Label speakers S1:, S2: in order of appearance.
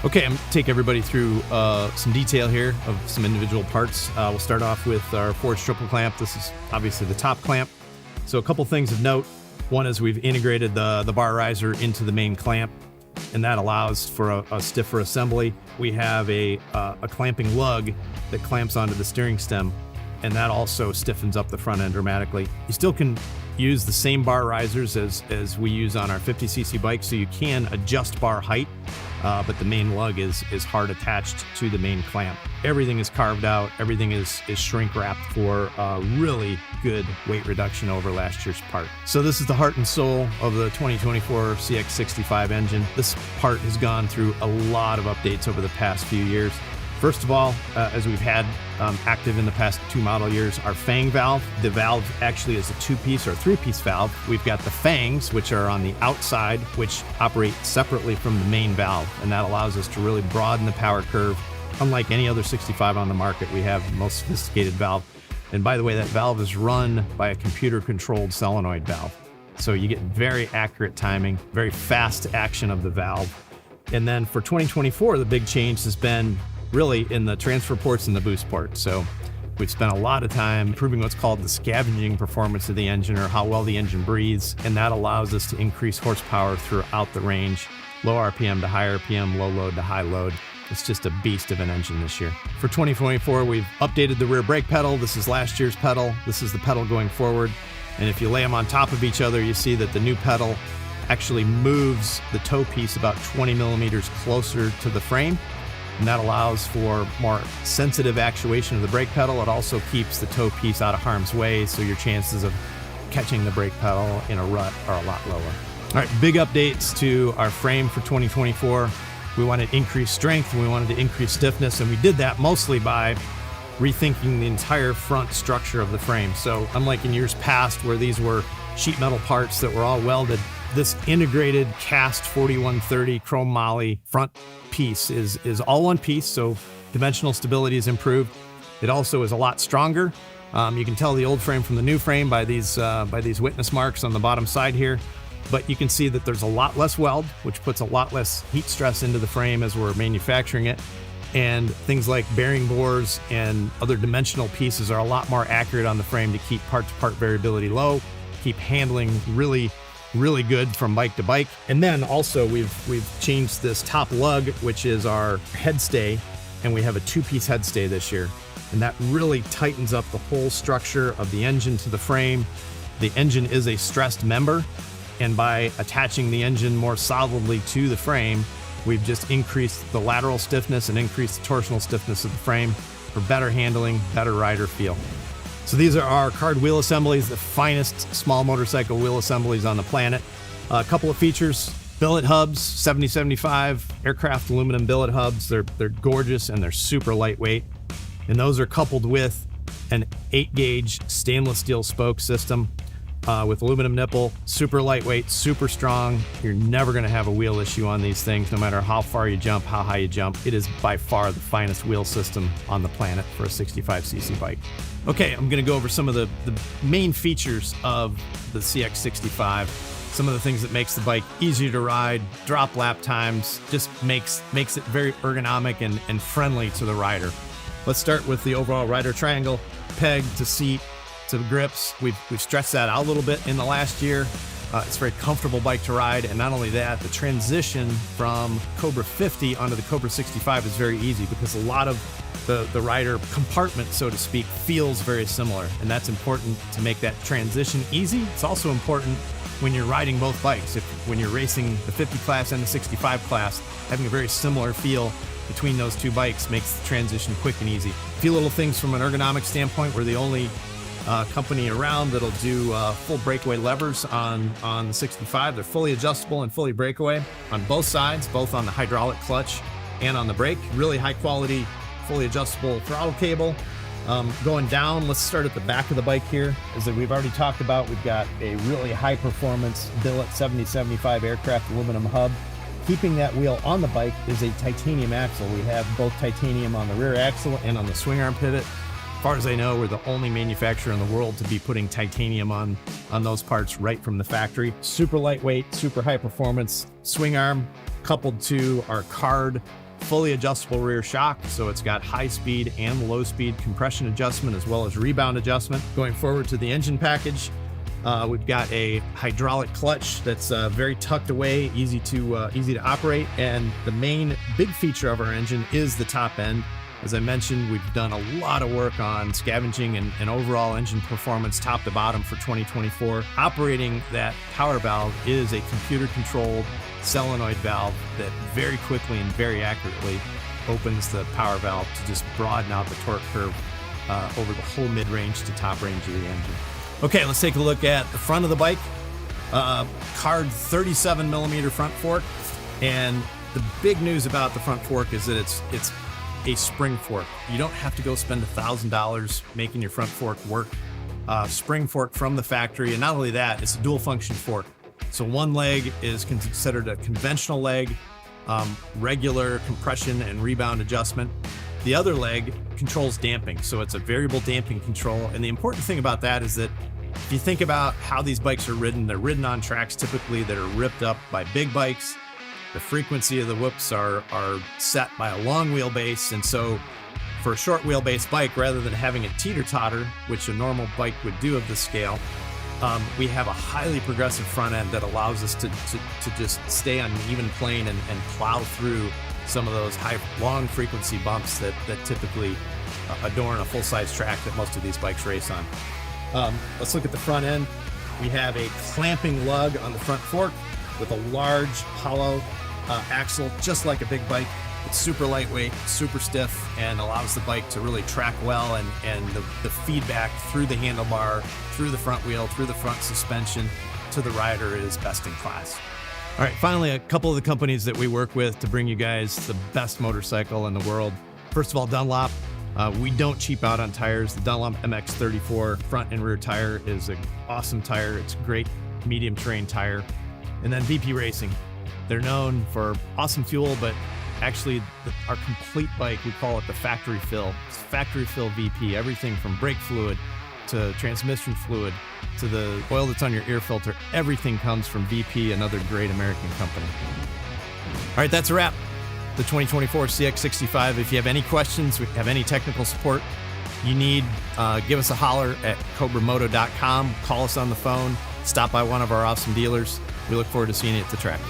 S1: Okay, I'm gonna take everybody through some detail here of some individual parts. We'll start off with our forged triple clamp. This is obviously the top clamp. So a couple things of note. One is we've integrated the bar riser into the main clamp, and that allows for a stiffer assembly. We have a clamping lug that clamps onto the steering stem, and that also stiffens up the front end dramatically. You still can use the same bar risers as we use on our 50cc bike, so you can adjust bar height, but the main lug is hard attached to the main clamp. Everything is carved out, everything is shrink wrapped for really good weight reduction over last year's part. So this is the heart and soul of the 2024 CX65 engine. This part has gone through a lot of updates over the past few years. First of all, as we've had active in the past 2 model years, our fang valve. The valve actually is a 2-piece or 3-piece valve. We've got the fangs, which are on the outside, which operate separately from the main valve, and that allows us to really broaden the power curve. Unlike any other 65 on the market, we have the most sophisticated valve. And by the way, that valve is run by a computer-controlled solenoid valve. So you get very accurate timing, very fast action of the valve. And then for 2024, the big change has been really in the transfer ports and the boost port. So we've spent a lot of time improving what's called the scavenging performance of the engine, or how well the engine breathes, and that allows us to increase horsepower throughout the range, low RPM to high RPM, low load to high load. It's just a beast of an engine this year. For 2024, we've updated the rear brake pedal. This is last year's pedal. This is the pedal going forward. And if you lay them on top of each other, you see that the new pedal actually moves the toe piece about 20 millimeters closer to the frame. And that allows for more sensitive actuation of the brake pedal. It also keeps the toe piece out of harm's way, so your chances of catching the brake pedal in a rut are a lot lower. All right, big updates to our frame for 2024. We wanted increased strength, and we wanted to increase stiffness, and we did that mostly by rethinking the entire front structure of the frame. So unlike in years past where these were sheet metal parts that were all welded, this integrated cast 4130 chrome moly front piece is all one piece, so dimensional stability is improved. It also is a lot stronger. You can tell the old frame from the new frame by these witness marks on the bottom side here, but you can see that there's a lot less weld, which puts a lot less heat stress into the frame as we're manufacturing it. And things like bearing bores and other dimensional pieces are a lot more accurate on the frame to keep part-to-part variability low, keep handling really good from bike to bike. And then also we've changed this top lug, which is our head stay, and we have a 2-piece head stay this year. And that really tightens up the whole structure of the engine to the frame. The engine is a stressed member, and by attaching the engine more solidly to the frame, we've just increased the lateral stiffness and increased the torsional stiffness of the frame for better handling, better rider feel. So these are our card wheel assemblies, the finest small motorcycle wheel assemblies on the planet. A couple of features: billet hubs, 7075 aircraft aluminum billet hubs. They're gorgeous and they're super lightweight. And those are coupled with an 8-gauge stainless steel spoke system with aluminum nipple, super lightweight, super strong. You're never gonna have a wheel issue on these things, no matter how far you jump, how high you jump. It is by far the finest wheel system on the planet for a 65cc bike. Okay, I'm gonna go over some of the main features of the CX65. Some of the things that makes the bike easier to ride, drop lap times, just makes it very ergonomic and friendly to the rider. Let's start with the overall rider triangle, peg to seat to grips. We've stretched that out a little bit in the last year. It's a very comfortable bike to ride, and not only that, the transition from Cobra 50 onto the Cobra 65 is very easy because a lot of the rider compartment, so to speak, feels very similar, and that's important to make that transition easy. It's also important when you're riding both bikes. When you're racing the 50 class and the 65 class, having a very similar feel between those two bikes makes the transition quick and easy. A few little things from an ergonomic standpoint: we're the only company around that'll do full breakaway levers on the 65. They're fully adjustable and fully breakaway on both sides, both on the hydraulic clutch and on the brake. Really high quality, fully adjustable throttle cable. Going down, let's start at the back of the bike here. As we've already talked about, we've got a really high performance billet 7075 aircraft aluminum hub. Keeping that wheel on the bike is a titanium axle. We have both titanium on the rear axle and on the swing arm pivot. As far as I know, we're the only manufacturer in the world to be putting titanium on those parts right from the factory. Super lightweight, super high performance swing arm coupled to our card fully adjustable rear shock, so it's got high speed and low speed compression adjustment as well as rebound adjustment. Going forward to the engine package, we've got a hydraulic clutch that's very tucked away, easy to operate, and the main big feature of our engine is the top end. As I mentioned, we've done a lot of work on scavenging and overall engine performance top to bottom for 2024. Operating that power valve is a computer-controlled solenoid valve that very quickly and very accurately opens the power valve to just broaden out the torque curve over the whole mid-range to top range of the engine. Okay, let's take a look at the front of the bike. Card 37 millimeter front fork, and the big news about the front fork is that it's a spring fork. You don't have to go spend $1,000 making your front fork work. Spring fork from the factory, and not only that, it's a dual function fork. So one leg is considered a conventional leg, regular compression and rebound adjustment. The other leg controls damping, so it's a variable damping control. And the important thing about that is that if you think about how these bikes are ridden, they're ridden on tracks typically that are ripped up by big bikes. The frequency of the whoops are set by a long wheelbase, and so for a short wheelbase bike, rather than having a teeter-totter, which a normal bike would do of this scale, we have a highly progressive front end that allows us to just stay on an even plane and plow through some of those long frequency bumps that typically adorn a full-size track that most of these bikes race on. Let's look at the front end. We have a clamping lug on the front fork with a large hollow axle, just like a big bike. It's super lightweight, super stiff, and allows the bike to really track well, and the feedback through the handlebar, through the front wheel, through the front suspension to the rider is best in class. All right, finally, a couple of the companies that we work with to bring you guys the best motorcycle in the world. First of all, Dunlop. We don't cheap out on tires. The Dunlop MX-34 front and rear tire is an awesome tire. It's a great medium terrain tire. And then VP Racing. They're known for awesome fuel, but actually our complete bike, we call it the factory fill. It's factory fill VP, everything from brake fluid to transmission fluid to the oil that's on your air filter. Everything comes from VP, another great American company. All right, that's a wrap. The 2024 CX65. If you have any questions, we have any technical support you need, give us a holler at cobramoto.com. Call us on the phone. Stop by one of our awesome dealers. We look forward to seeing you at the track.